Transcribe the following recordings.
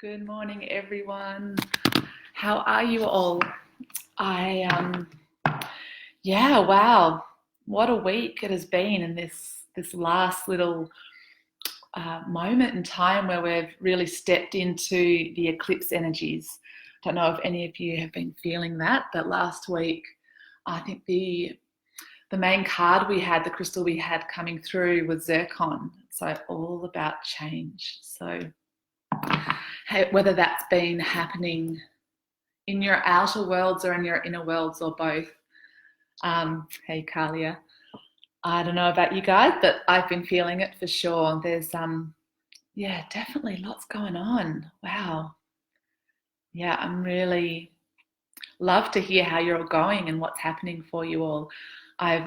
Good morning, everyone. How are you all? Yeah, wow, what a week it has been in this last little moment in time where we've really stepped into the eclipse energies. Don't know if any of you have been feeling that, but last week, I think the main card we had, the crystal we had coming through was zircon. So all about change. So whether that's been happening in your outer worlds or in your inner worlds or both. Hey, Kalia. I don't know about you guys, but I've been feeling it for sure. There's, yeah, definitely lots going on. Wow. Yeah, I'm really love to hear how you're all going and what's happening for you all. I've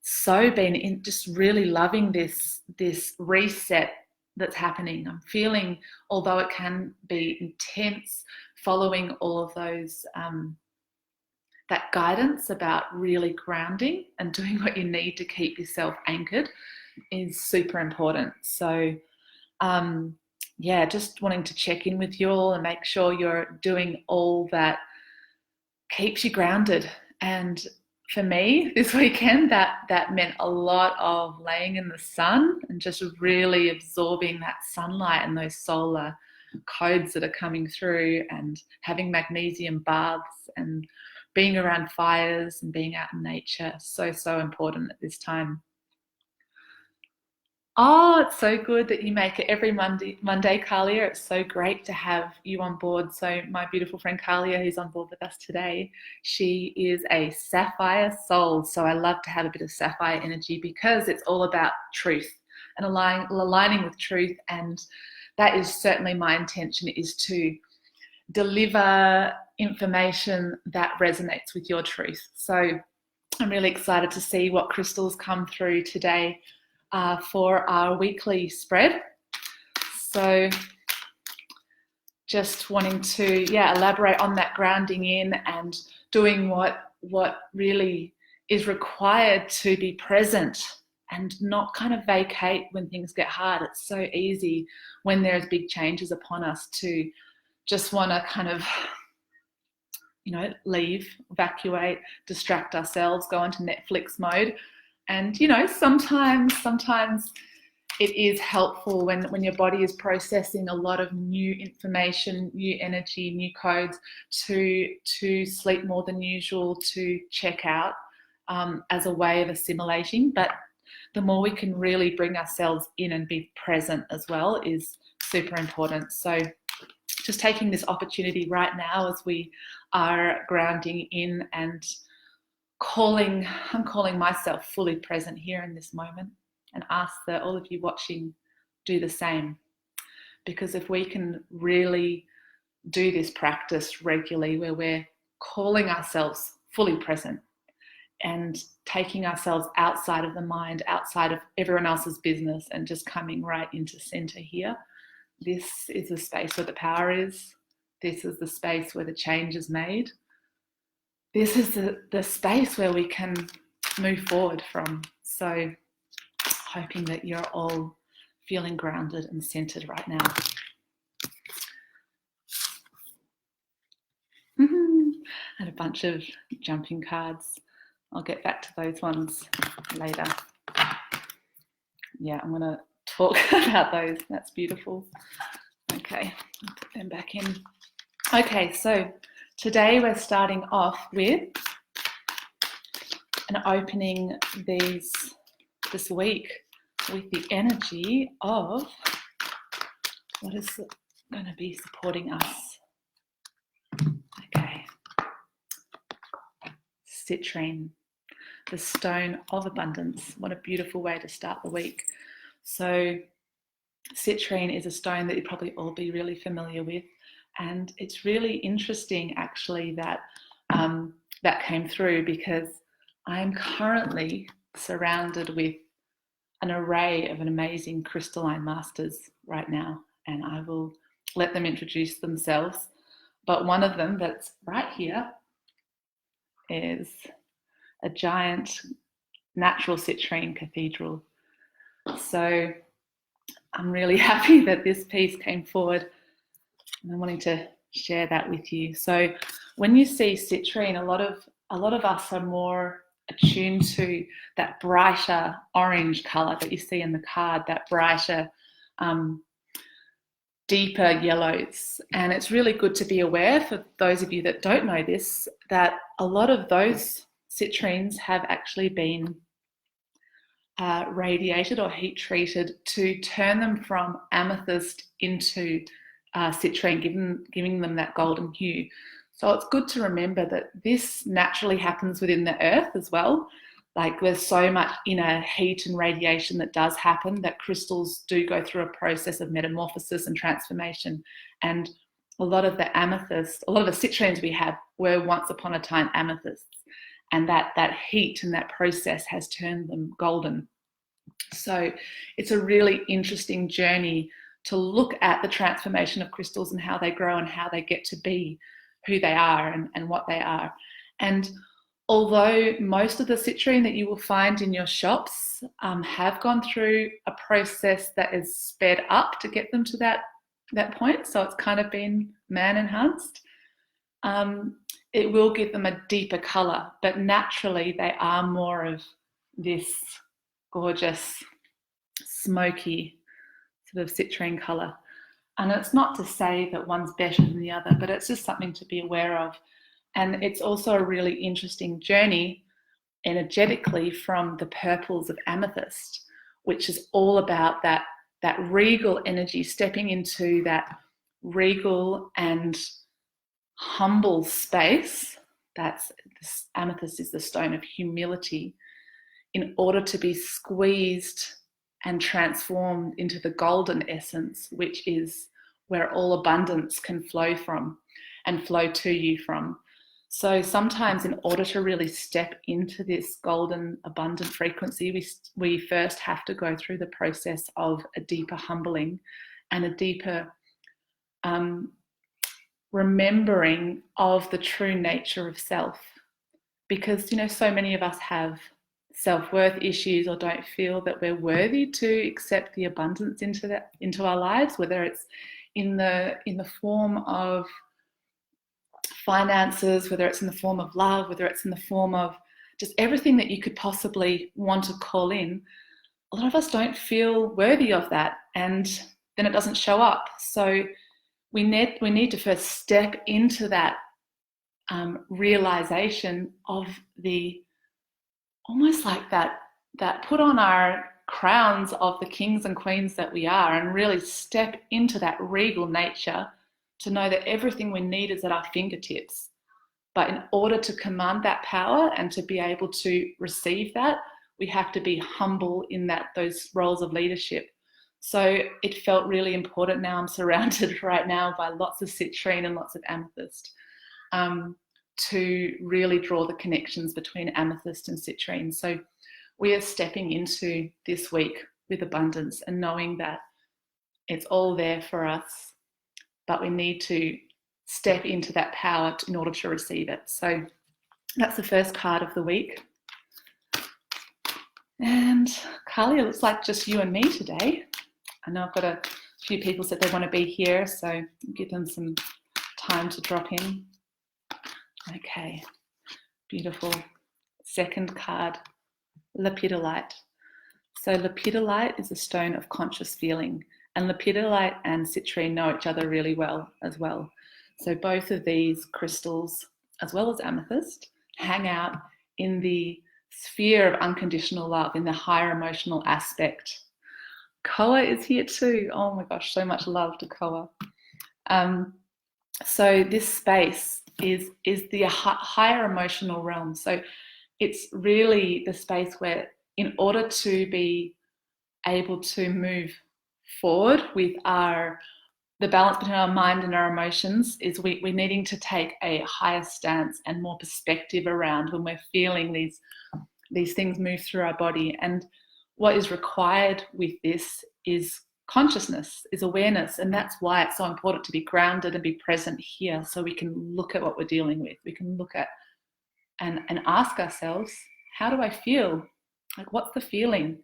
so been just really loving this reset that's happening. I'm feeling, although it can be intense, following all of those that guidance about really grounding and doing what you need to keep yourself anchored is super important. So yeah, just wanting to check in with you all and make sure you're doing all that keeps you grounded. And for me this weekend, that meant a lot of laying in the sun and just really absorbing that sunlight and those solar codes that are coming through, and having magnesium baths and being around fires and being out in nature. So important at this time. Oh, it's so good that you make it every Monday, Kalia. It's so great to have you on board. So my beautiful friend Kalia, who's on board with us today, she is a sapphire soul. So I love to have a bit of sapphire energy because it's all about truth and aligning with truth. And that is certainly my intention, is to deliver information that resonates with your truth. So I'm really excited to see what crystals come through today for our weekly spread. So just wanting to elaborate on that grounding in and doing what really is required to be present and not kind of vacate when things get hard. It's so easy when there's big changes upon us to just want to kind of leave, evacuate, distract ourselves, go into Netflix mode. And, sometimes it is helpful when your body is processing a lot of new information, new energy, new codes, to sleep more than usual, to check out as a way of assimilating. But the more we can really bring ourselves in and be present as well is super important. So just taking this opportunity right now as we are grounding in and I'm calling myself fully present here in this moment, and ask that all of you watching do the same. Because if we can really do this practice regularly, where we're calling ourselves fully present and taking ourselves outside of the mind, outside of everyone else's business, and just coming right into center here, this is the space where the power is. This is the space where the change is made. This is the space where we can move forward from. So hoping that you're all feeling grounded and centered right now. And a bunch of jumping cards. I'll get back to those ones later. Yeah, I'm going to talk about those. That's beautiful. Okay, I'll put them back in. Okay, so today we're starting off with and opening this week with the energy of what is going to be supporting us. Okay. Citrine, the stone of abundance. What a beautiful way to start the week. So citrine is a stone that you'd probably all be really familiar with. And it's really interesting, actually, that that came through, because I'm currently surrounded with an array of an amazing crystalline masters right now, and I will let them introduce themselves. But one of them that's right here is a giant natural citrine cathedral. So I'm really happy that this piece came forward And I'm wanting to share that with you. So when you see citrine, a lot of us are more attuned to that brighter orange color that you see in the card, that brighter, deeper yellows. And it's really good to be aware, for those of you that don't know this, that a lot of those citrines have actually been radiated or heat treated to turn them from amethyst into citrine, giving them that golden hue. So it's good to remember that this naturally happens within the earth as well. Like there's so much inner heat and radiation that does happen, that crystals do go through a process of metamorphosis and transformation. And a lot of the amethyst, a lot of the citrines we have were once upon a time amethysts. And that heat and that process has turned them golden. So it's a really interesting journey to look at the transformation of crystals and how they grow and how they get to be who they are and what they are. And although most of the citrine that you will find in your shops have gone through a process that is sped up to get them to that point, so it's kind of been man enhanced, it will give them a deeper color, but naturally they are more of this gorgeous, smoky sort of citrine color. And it's not to say that one's better than the other, but it's just something to be aware of. And it's also a really interesting journey energetically from the purples of amethyst, which is all about that regal energy, stepping into that regal and humble space. That's this amethyst is the stone of humility, in order to be squeezed and transformed into the golden essence, which is where all abundance can flow from and flow to you from. So sometimes in order to really step into this golden abundant frequency, we first have to go through the process of a deeper humbling and a deeper remembering of the true nature of self. Because, so many of us have self-worth issues or don't feel that we're worthy to accept the abundance into our lives, whether it's in the form of finances, whether it's in the form of love, whether it's in the form of just everything that you could possibly want to call in. A lot of us don't feel worthy of that, and then it doesn't show up. So we need to first step into that realization of the almost like that put on our crowns of the kings and queens that we are, and really step into that regal nature to know that everything we need is at our fingertips. But in order to command that power and to be able to receive that, we have to be humble in those roles of leadership. So it felt really important. Now I'm surrounded right now by lots of citrine and lots of amethyst, to really draw the connections between amethyst and citrine. So we are stepping into this week with abundance and knowing that it's all there for us, but we need to step into that power in order to receive it. So that's the first card of the week. And Carly, it looks like just you and me today. I know I've got a few people said they want to be here, so give them some time to drop in. Okay, beautiful. Second card, Lepidolite. So Lepidolite is a stone of conscious feeling, and Lepidolite and citrine know each other really well as well. So both of these crystals, as well as amethyst, hang out in the sphere of unconditional love, in the higher emotional aspect. Koa is here too. Oh my gosh, so much love to Koa. So this space is the higher emotional realm. So it's really the space where, in order to be able to move forward with the balance between our mind and our emotions, is we're needing to take a higher stance and more perspective around when we're feeling these things move through our body. And what is required with this is consciousness, is awareness. And that's why it's so important to be grounded and be present here, so we can look at what we're dealing with. We can look at and ask ourselves, how do I feel? Like, what's the feeling?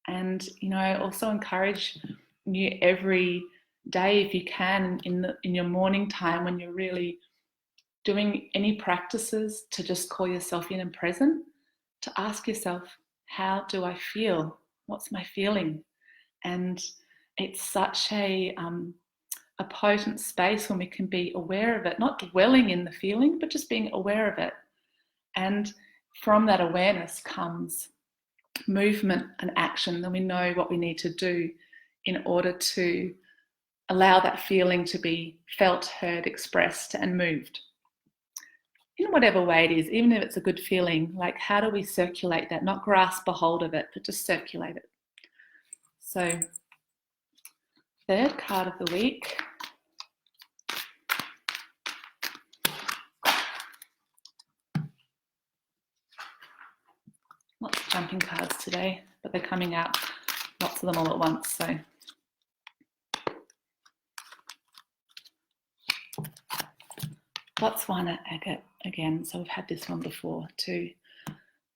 And, I also encourage you every day, if you can, in your morning time when you're really doing any practices, to just call yourself in and present, to ask yourself, how do I feel? What's my feeling? And it's such a potent space when we can be aware of it, not dwelling in the feeling, but just being aware of it. And from that awareness comes movement and action. Then we know what we need to do in order to allow that feeling to be felt, heard, expressed, and moved. In whatever way it is, even if it's a good feeling, like how do we circulate that? Not grasp a hold of it, but just circulate it. So, third card of the week. Lots of jumping cards today, but they're coming out, lots of them all at once. So, Botswana Agate again. So we've had this one before too.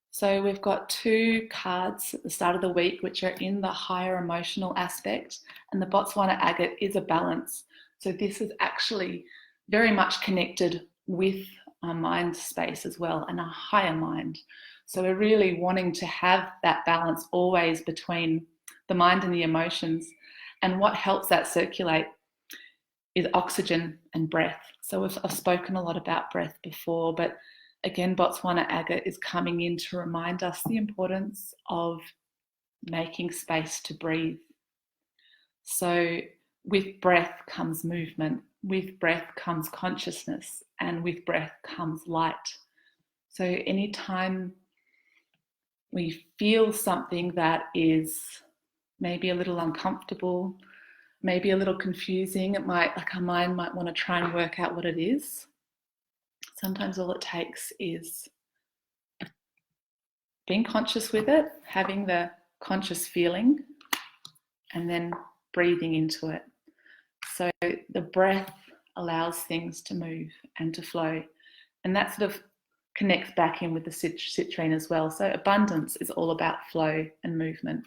So we've got two cards at the start of the week which are in the higher emotional aspect, and the Botswana Agate is a balance. So this is actually very much connected with our mind space as well, and our higher mind. So we're really wanting to have that balance always between the mind and the emotions. And what helps that circulate is oxygen and breath. So I've spoken a lot about breath before, but again, Botswana Agate is coming in to remind us the importance of making space to breathe. So with breath comes movement, with breath comes consciousness, and with breath comes light. So anytime we feel something that is maybe a little uncomfortable, maybe a little confusing, it might, like our mind might want to try and work out what it is. Sometimes all it takes is being conscious with it, having the conscious feeling, and then breathing into it. So the breath allows things to move and to flow. And that sort of connects back in with the citrine as well. So abundance is all about flow and movement.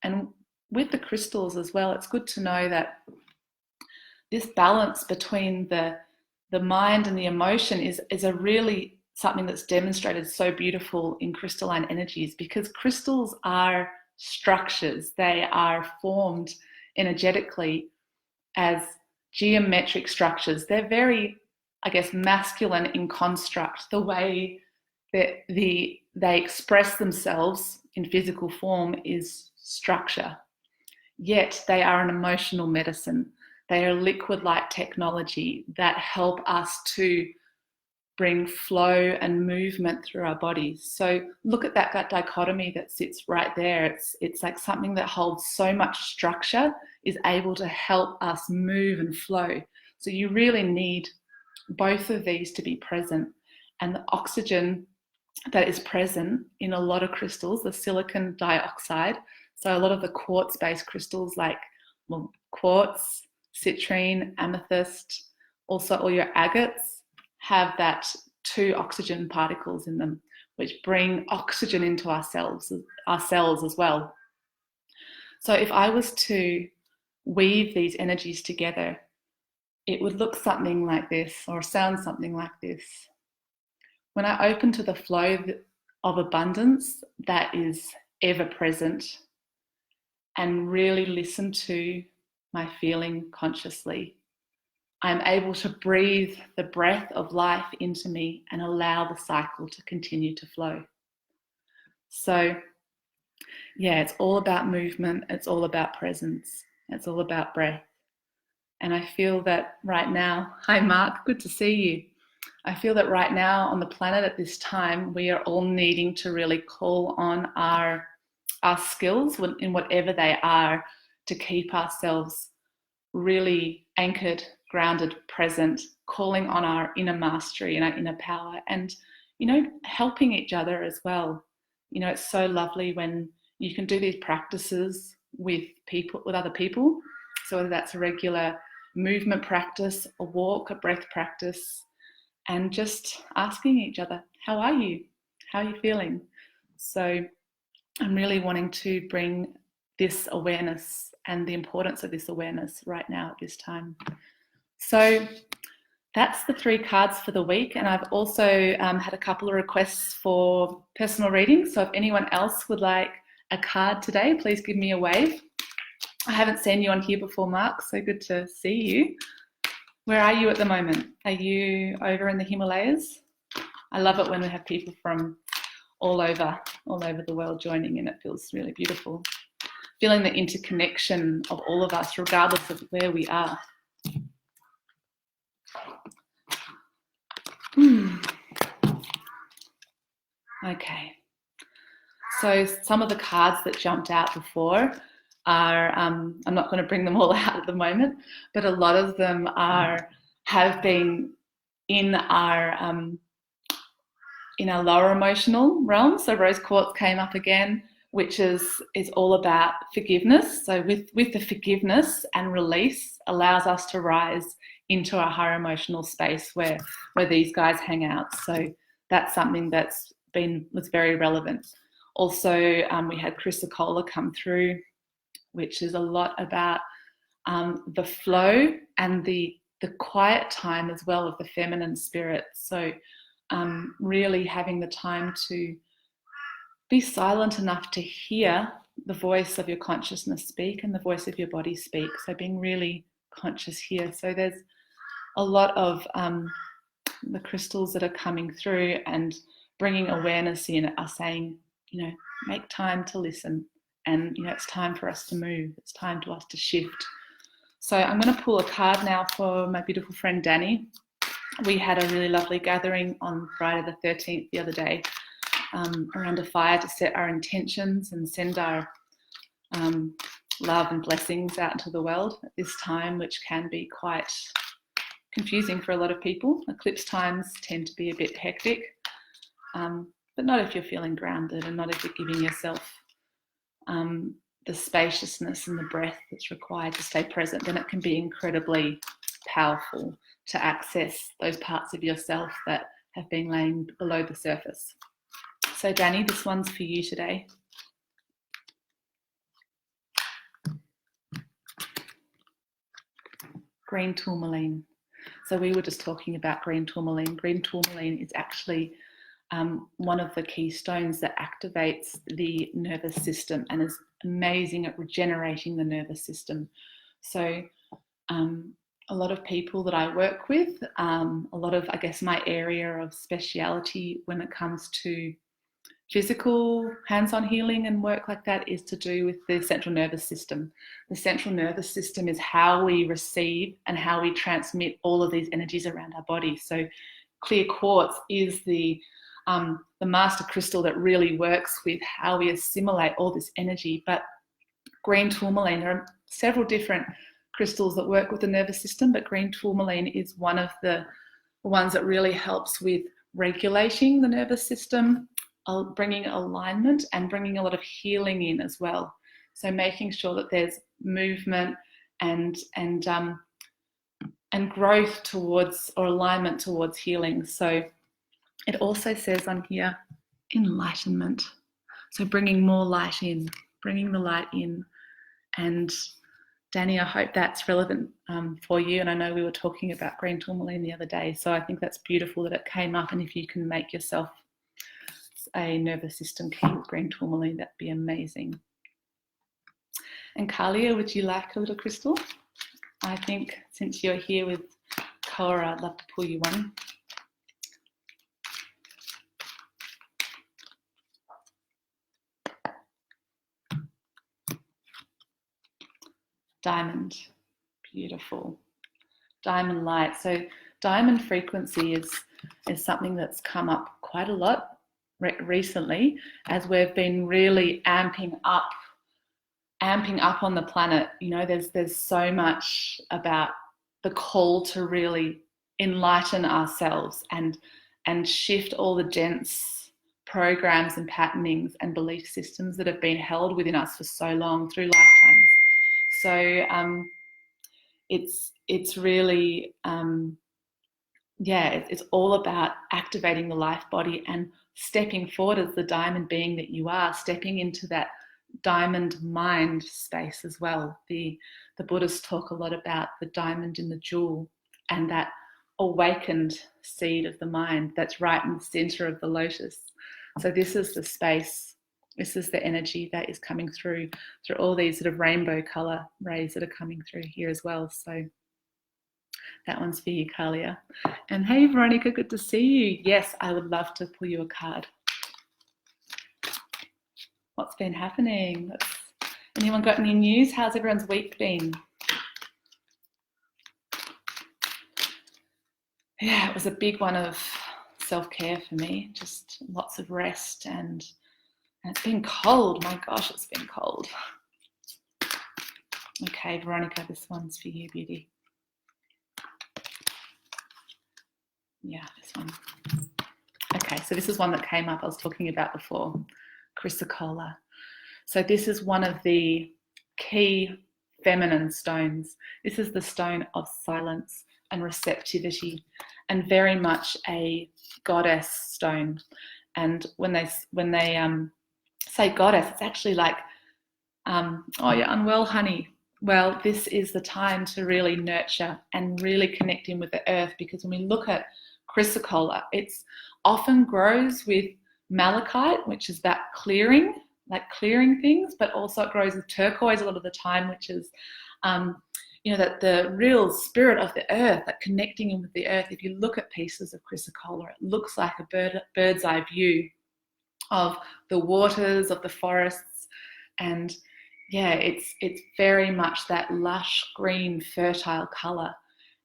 And with the crystals as well, it's good to know that this balance between the mind and the emotion is a really something that's demonstrated so beautiful in crystalline energies, because crystals are structures. They are formed energetically as geometric structures. They're very, I guess, masculine in construct, the way that they express themselves in physical form is structure. Yet they are an emotional medicine. They are liquid-like technology that help us to bring flow and movement through our bodies. So look at that dichotomy that sits right there. It's like something that holds so much structure is able to help us move and flow. So you really need both of these to be present. And the oxygen that is present in a lot of crystals, the silicon dioxide, so a lot of the quartz-based crystals like quartz, citrine, amethyst, also all your agates have that 2 oxygen particles in them, which bring oxygen into our cells as well. So if I was to weave these energies together, it would look something like this or sound something like this. When I open to the flow of abundance that is ever present and really listen to my feeling consciously, I'm able to breathe the breath of life into me and allow the cycle to continue to flow. So, yeah, it's all about movement. It's all about presence. It's all about breath. And I feel that right now, hi Mark, good to see you. I feel that right now on the planet at this time, we are all needing to really call on our skills in whatever they are to keep ourselves really anchored, grounded, present, calling on our inner mastery and our inner power, and, helping each other as well. It's so lovely when you can do these practices with other people. So whether that's a regular movement practice, a walk, a breath practice, and just asking each other, how are you? How are you feeling? So I'm really wanting to bring this awareness and the importance of this awareness right now at this time. So that's the 3 cards for the week, and I've also had a couple of requests for personal readings, so if anyone else would like a card today, please give me a wave. I haven't seen you on here before, Mark, so good to see you. Where are you at the moment? Are you over in the Himalayas? I love it when we have people from all over the world joining in. It feels really beautiful. Feeling the interconnection of all of us, regardless of where we are. Okay. So some of the cards that jumped out before are, I'm not going to bring them all out at the moment, but a lot of them have been in our lower emotional realm. So rose quartz came up again, which is all about forgiveness. So with the forgiveness and release allows us to rise into our higher emotional space where these guys hang out. So that's something was very relevant. Also, we had Chrysocolla come through, which is a lot about the flow and the quiet time as well of the feminine spirit. So really having the time to be silent enough to hear the voice of your consciousness speak and the voice of your body speak. So being really conscious here. So there's a lot of the crystals that are coming through and bringing awareness in are saying, make time to listen. And, it's time for us to move. It's time for us to shift. So I'm going to pull a card now for my beautiful friend, Danny. We had a really lovely gathering on Friday the 13th the other day around a fire to set our intentions and send our love and blessings out into the world at this time, which can be quite confusing for a lot of people. Eclipse times tend to be a bit hectic, but not if you're feeling grounded and not if you're giving yourself the spaciousness and the breath that's required to stay present. Then it can be incredibly powerful to access those parts of yourself that have been laying below the surface. So Danny, this one's for you today. Green tourmaline. So we were just talking about green tourmaline. Green tourmaline is actually one of the keystones that activates the nervous system and is amazing at regenerating the nervous system. So a lot of people that I work with, a lot of, I guess, my area of speciality when it comes to physical hands-on healing and work like that is to do with the central nervous system. The central nervous system is how we receive and how we transmit all of these energies around our body. So clear quartz is the master crystal that really works with how we assimilate all this energy. But green tourmaline, there are several different crystals that work with the nervous system, but green tourmaline is one of the ones that really helps with regulating the nervous system, bringing alignment and bringing a lot of healing in as well. So making sure that there's movement and growth towards, or alignment towards healing. So it also says on here, enlightenment. So bringing more light in, bringing the light in. And Danny, I hope that's relevant for you. And I know we were talking about green tourmaline the other day. So I think that's beautiful that it came up. And if you can make yourself a nervous system key with green tourmaline, that'd be amazing. And Kalia, would you like a little crystal? I think since you're here with Cora, I'd love to pull you one. Diamond, beautiful. Diamond light. So diamond frequency is something that's come up quite a lot recently as we've been really amping up on the planet. There's so much about the call to really enlighten ourselves and shift all the dense programs and patternings and belief systems that have been held within us for so long through lifetimes. So it's really it's all about activating the life body and stepping forward as the diamond being that you are, stepping into that diamond mind space as well. The Buddhists talk a lot about the diamond in the jewel and that awakened seed of the mind that's right in the center of the lotus. So this is the space, this is the energy that is coming through all these sort of rainbow color rays that are coming through here as well. So that one's for you, Kalia. And hey, Veronica, good to see you. Yes, I would love to pull you a card. What's been happening? Anyone got any news? How's everyone's week been? Yeah, it was a big one of self-care for me. Just lots of rest, and it's been cold. My gosh, it's been cold. Okay, Veronica, this one's for you, beauty. Yeah, this one. Okay, so this is one that came up I was talking about before, chrysocolla. So this is one of the key feminine stones. This is the stone of silence and receptivity, and very much a goddess stone. And when they say goddess, it's actually like, oh, you're unwell, honey. Well, this is the time to really nurture and really connect in with the earth, because when we look at chrysocolla, it's often grows with malachite, which is that clearing, like clearing things, but also it grows with turquoise a lot of the time, which is, that the real spirit of the earth, that connecting in with the earth. If you look at pieces of chrysocolla, it looks like a bird's eye view of the waters, of the forests, and yeah, it's very much that lush green fertile color.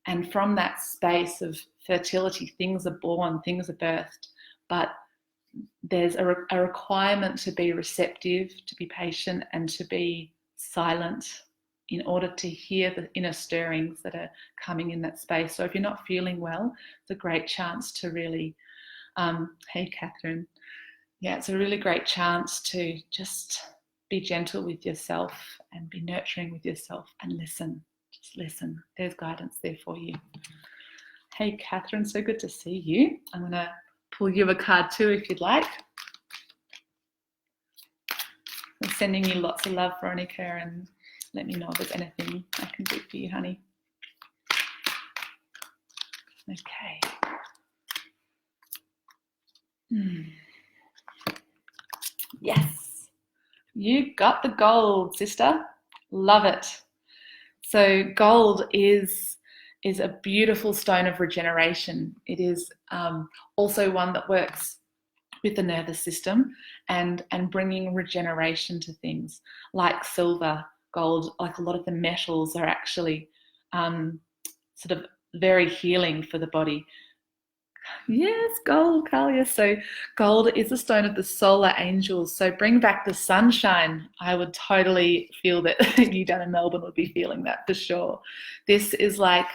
And from that space of fertility, things are born, things are birthed, but there's a requirement to be receptive, to be patient, and to be silent in order to hear the inner stirrings that are coming in that space. So if you're not feeling well, it's a great chance to really, hey Catherine, yeah, it's a really great chance to just be gentle with yourself and be nurturing with yourself and listen. Just listen. There's guidance there for you. Hey Catherine, so good to see you. I'm going to pull you a card too if you'd like. I'm sending you lots of love, Veronica, and let me know if there's anything I can do for you, honey. Okay. Yes, you got the gold, sister. Love it. So gold is a beautiful stone of regeneration. It is also one that works with the nervous system and bringing regeneration to things like silver, gold. Like a lot of the metals are actually sort of very healing for the body. Yes, gold, Kalia. So gold is a stone of the solar angels. So bring back the sunshine. I would totally feel that you down in Melbourne would be feeling that for sure. This is like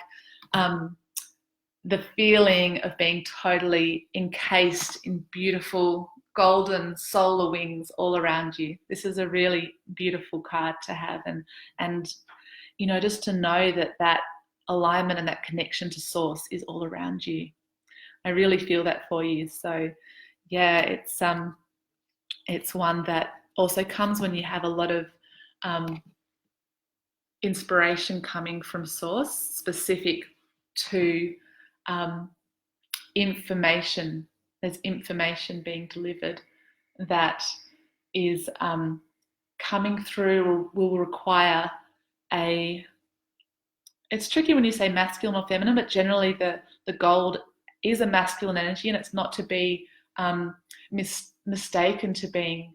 the feeling of being totally encased in beautiful golden solar wings all around you. This is a really beautiful card to have, and just to know that alignment and that connection to source is all around you. I really feel that for you. So yeah, it's one that also comes when you have a lot of inspiration coming from source, specific to information. There's information being delivered that is coming through, will require it's tricky when you say masculine or feminine, but generally the gold is a masculine energy, and it's not to be mistaken to being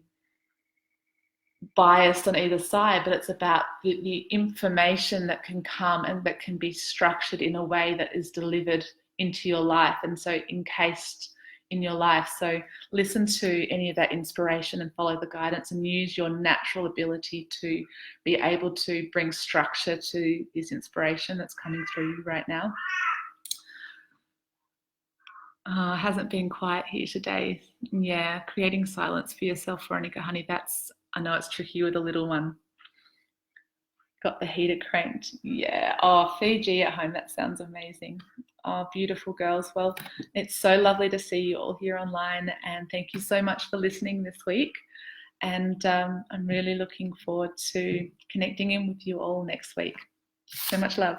biased on either side, but it's about the information that can come and that can be structured in a way that is delivered into your life, and so encased in your life. So listen to any of that inspiration and follow the guidance, and use your natural ability to be able to bring structure to this inspiration that's coming through you right now. Hasn't been quiet here today. Yeah, creating silence for yourself, Veronica, honey. I know it's tricky with a little one. Got the heater cranked. Yeah. Oh, Fiji at home. That sounds amazing. Oh, beautiful girls. Well, it's so lovely to see you all here online, and thank you so much for listening this week. And I'm really looking forward to connecting in with you all next week. So much love.